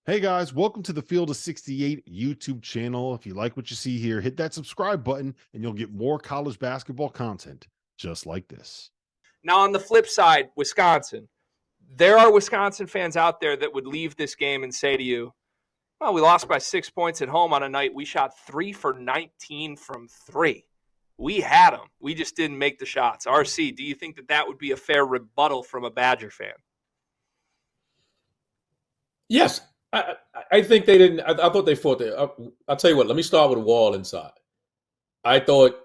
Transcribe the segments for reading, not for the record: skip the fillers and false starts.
Hey guys, welcome to the Field of 68 YouTube channel. If you like what you see here, hit that subscribe button and you'll get more college basketball content just like this. Now, on the flip side, Wisconsin, there are Wisconsin fans out there that would leave this game and say to you, well, we lost by 6 points at home on a night we shot 3 for 19 from 3. We had them. We just didn't make the shots. RC, do you think that would be a fair rebuttal from a Badger fan? Yes. I think they didn't. I thought they fought there. I'll tell you what. Let me start with Wall inside. I thought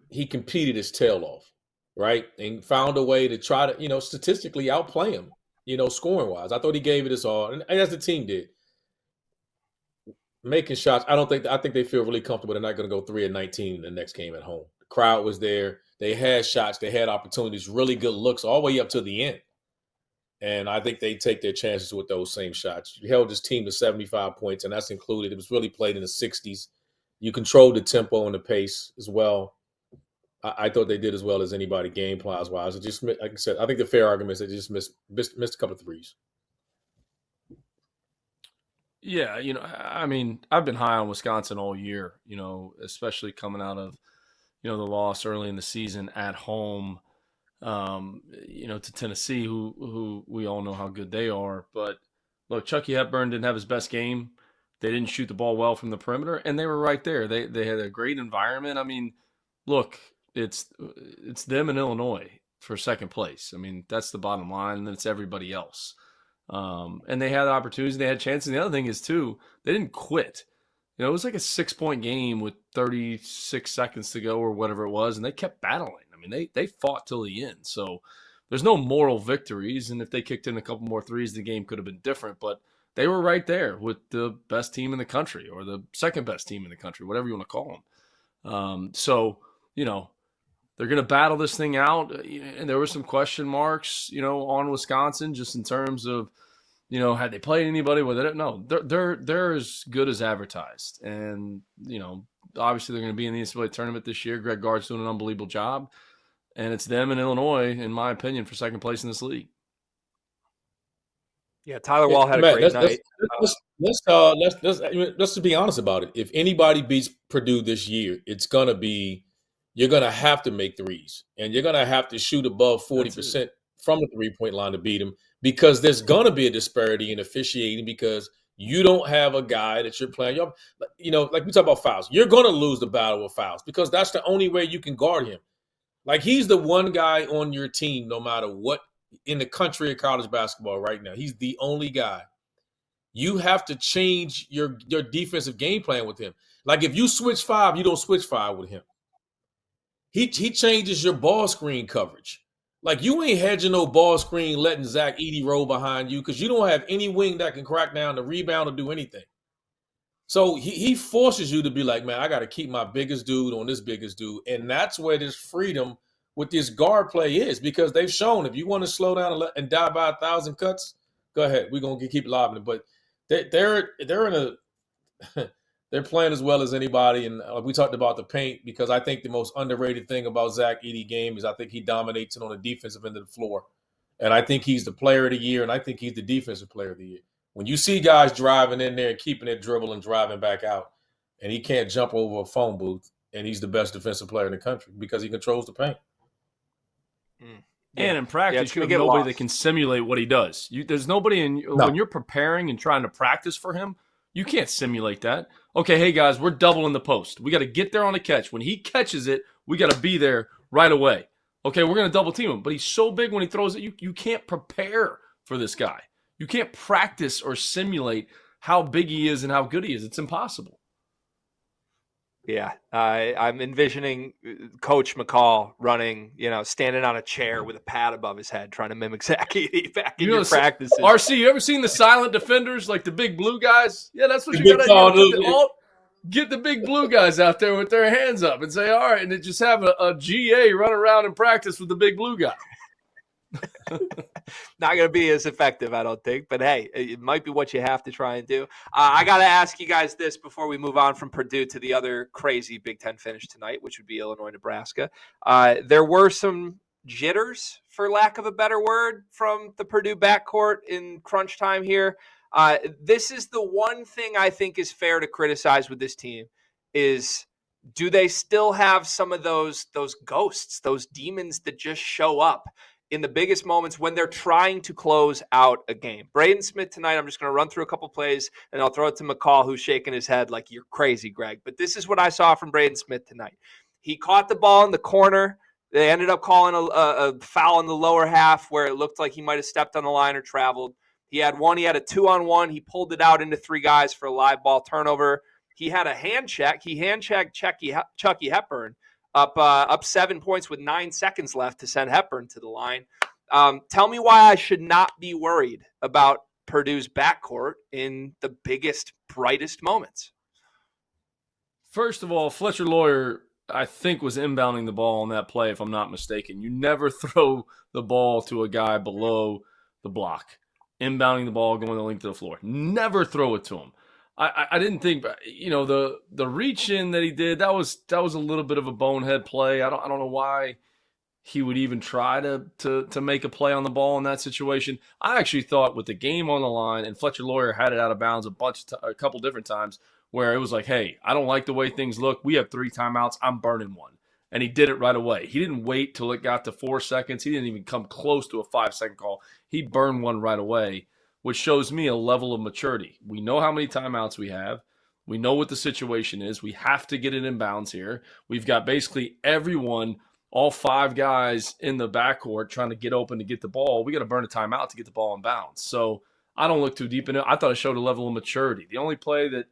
he competed his tail off, right, and found a way to try to, statistically outplay him, scoring wise. I thought he gave it his all, and as the team did, making shots. I think they feel really comfortable. They're not going to go 3 of 19 in the next game at home. The crowd was there. They had shots. They had opportunities. Really good looks all the way up to the end. And I think they take their chances with those same shots. You held this team to 75 points, and that's included. It was really played in the 60s. You controlled the tempo and the pace as well. I thought they did as well as anybody game plans-wise. It just, like I said, I think the fair argument is they just missed a couple of threes. Yeah, I mean, I've been high on Wisconsin all year, especially coming out of, the loss early in the season at home. To Tennessee, who we all know how good they are. But look, Chucky Hepburn didn't have his best game. They didn't shoot the ball well from the perimeter, and they were right there. They had a great environment. I mean, look, it's them and Illinois for second place. I mean, that's the bottom line, and then it's everybody else. And they had opportunities, they had chances. And the other thing is, too, they didn't quit. It was like a 6-point game with 36 seconds to go or whatever it was, and they kept battling. I mean, they fought till the end. So there's no moral victories, and if they kicked in a couple more threes, the game could have been different. But they were right there with the best team in the country or the second best team in the country, whatever you want to call them. They're going to battle this thing out. And there were some question marks, on Wisconsin just in terms of, had they played anybody with it? No, they're as good as advertised. And, obviously they're going to be in the NCAA tournament this year. Greg Gard's doing an unbelievable job. And it's them in Illinois, in my opinion, for second place in this league. Yeah, Tyler Wall had a great night. Let's be honest about it. If anybody beats Purdue this year, you're going to have to make threes. And you're going to have to shoot above 40% from the three-point line to beat them, because there's going to be a disparity in officiating because you don't have a guy that you're playing. Like we talk about fouls. You're going to lose the battle with fouls because that's the only way you can guard him. Like, he's the one guy on your team, no matter what, in the country of college basketball right now. He's the only guy. You have to change your defensive game plan with him. Like, if you switch 5, you don't switch 5 with him. He changes your ball screen coverage. Like, you ain't hedging no ball screen, letting Zach Edey roll behind you because you don't have any wing that can crack down the rebound or do anything. So he forces you to be like, man, I got to keep my biggest dude on this biggest dude. And that's where this freedom with this guard play is, because they've shown if you want to slow down and die by 1,000 cuts, go ahead. We're going to keep lobbing it. But they're playing as well as anybody. And we talked about the paint, because I think the most underrated thing about Zach Edey game is I think he dominates it on the defensive end of the floor. And I think he's the player of the year, and I think he's the defensive player of the year. When you see guys driving in there and keeping it dribble and driving back out, and he can't jump over a phone booth, and he's the best defensive player in the country because he controls the paint. And in practice, you have nobody that can simulate what he does. There's nobody when you're preparing and trying to practice for him, you can't simulate that. Okay, hey guys, we're doubling the post. We got to get there on a catch. When he catches it, we got to be there right away. Okay, we're going to double team him, but he's so big when he throws it, you can't prepare for this guy. You can't practice or simulate how big he is and how good he is. It's impossible. Yeah, I'm envisioning Coach McCall running, standing on a chair with a pad above his head, trying to mimic Zach Edey back in your practices. RC, you ever seen the silent defenders, like the big blue guys? Yeah, that's what you got to do. Get the big blue guys out there with their hands up and say, all right, and then just have a GA run around and practice with the big blue guy. Not going to be as effective, I don't think. But, hey, it might be what you have to try and do. I got to ask you guys this before we move on from Purdue to the other crazy Big Ten finish tonight, which would be Illinois-Nebraska. There were some jitters, for lack of a better word, from the Purdue backcourt in crunch time here. This is the one thing I think is fair to criticize with this team is, do they still have some of those ghosts, those demons that just show up in the biggest moments when they're trying to close out a game? Braden Smith tonight, I'm just going to run through a couple plays, and I'll throw it to McCall, who's shaking his head like, you're crazy, Greg. But this is what I saw from Braden Smith tonight. He caught the ball in the corner. They ended up calling a foul in the lower half where it looked like he might have stepped on the line or traveled. He had a 2-on-1. He pulled it out into 3 guys for a live ball turnover. He had a hand check. He hand checked Chucky Hepburn up 7 points with 9 seconds left to send Hepburn to the line. Tell me why I should not be worried about Purdue's backcourt in the biggest, brightest moments. First of all, Fletcher Lawyer, I think, was inbounding the ball on that play, if I'm not mistaken. You never throw the ball to a guy below the block. Inbounding the ball, going the length of the floor. Never throw it to him. I didn't think, the reach in that he did, that was a little bit of a bonehead play. I don't know why he would even try to make a play on the ball in that situation. I actually thought with the game on the line, and Fletcher Lawyer had it out of bounds a couple different times, where it was like, hey, I don't like the way things look. We have 3 timeouts. I'm burning one. And he did it right away. He didn't wait till it got to 4 seconds. He didn't even come close to a 5-second call. He burned one right away, which shows me a level of maturity. We know how many timeouts we have. We know what the situation is. We have to get it in bounds here. We've got basically everyone, all 5 guys in the backcourt trying to get open to get the ball. We got to burn a timeout to get the ball in bounds. So I don't look too deep in it. I thought it showed a level of maturity. The only play that,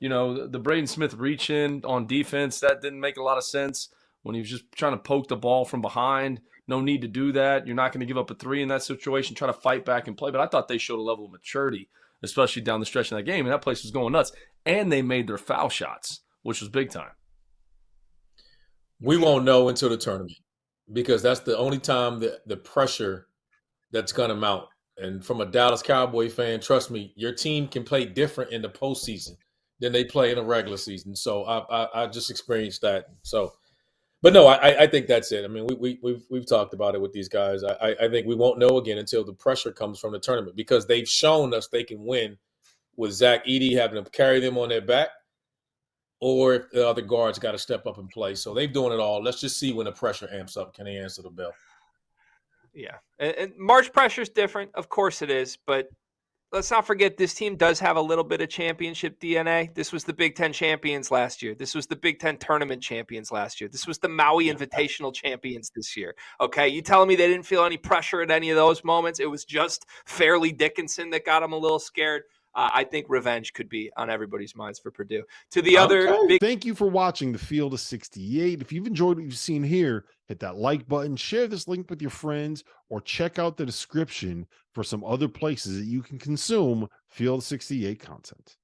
the Braden Smith reach in on defense, that didn't make a lot of sense when he was just trying to poke the ball from behind. No need to do that. You're not going to give up a 3 in that situation, try to fight back and play. But I thought they showed a level of maturity, especially down the stretch in that game. And that place was going nuts. And they made their foul shots, which was big time. We won't know until the tournament, because that's the only time that the pressure that's going to mount. And from a Dallas Cowboy fan, trust me, your team can play different in the postseason than they play in the regular season. So I just experienced that. So, but no, I think that's it. I mean, we've talked about it with these guys. I think we won't know again until the pressure comes from the tournament, because they've shown us they can win with Zach Edey having to carry them on their back, or if the other guards got to step up and play. So they're doing it all. Let's just see when the pressure amps up. Can they answer the bell? Yeah. And March pressure is different. Of course it is. But let's not forget, this team does have a little bit of championship DNA. This was the Big Ten champions last year. This was the Big Ten tournament champions last year. This was the Maui Invitational champions this year. Okay, you telling me they didn't feel any pressure at any of those moments? It was just Fairleigh Dickinson that got them a little scared. I think revenge could be on everybody's minds for Purdue. To the other big... Thank you for watching the Field of 68. If you've enjoyed what you've seen here, hit that like button, share this link with your friends, or check out the description for some other places that you can consume Field of 68 content.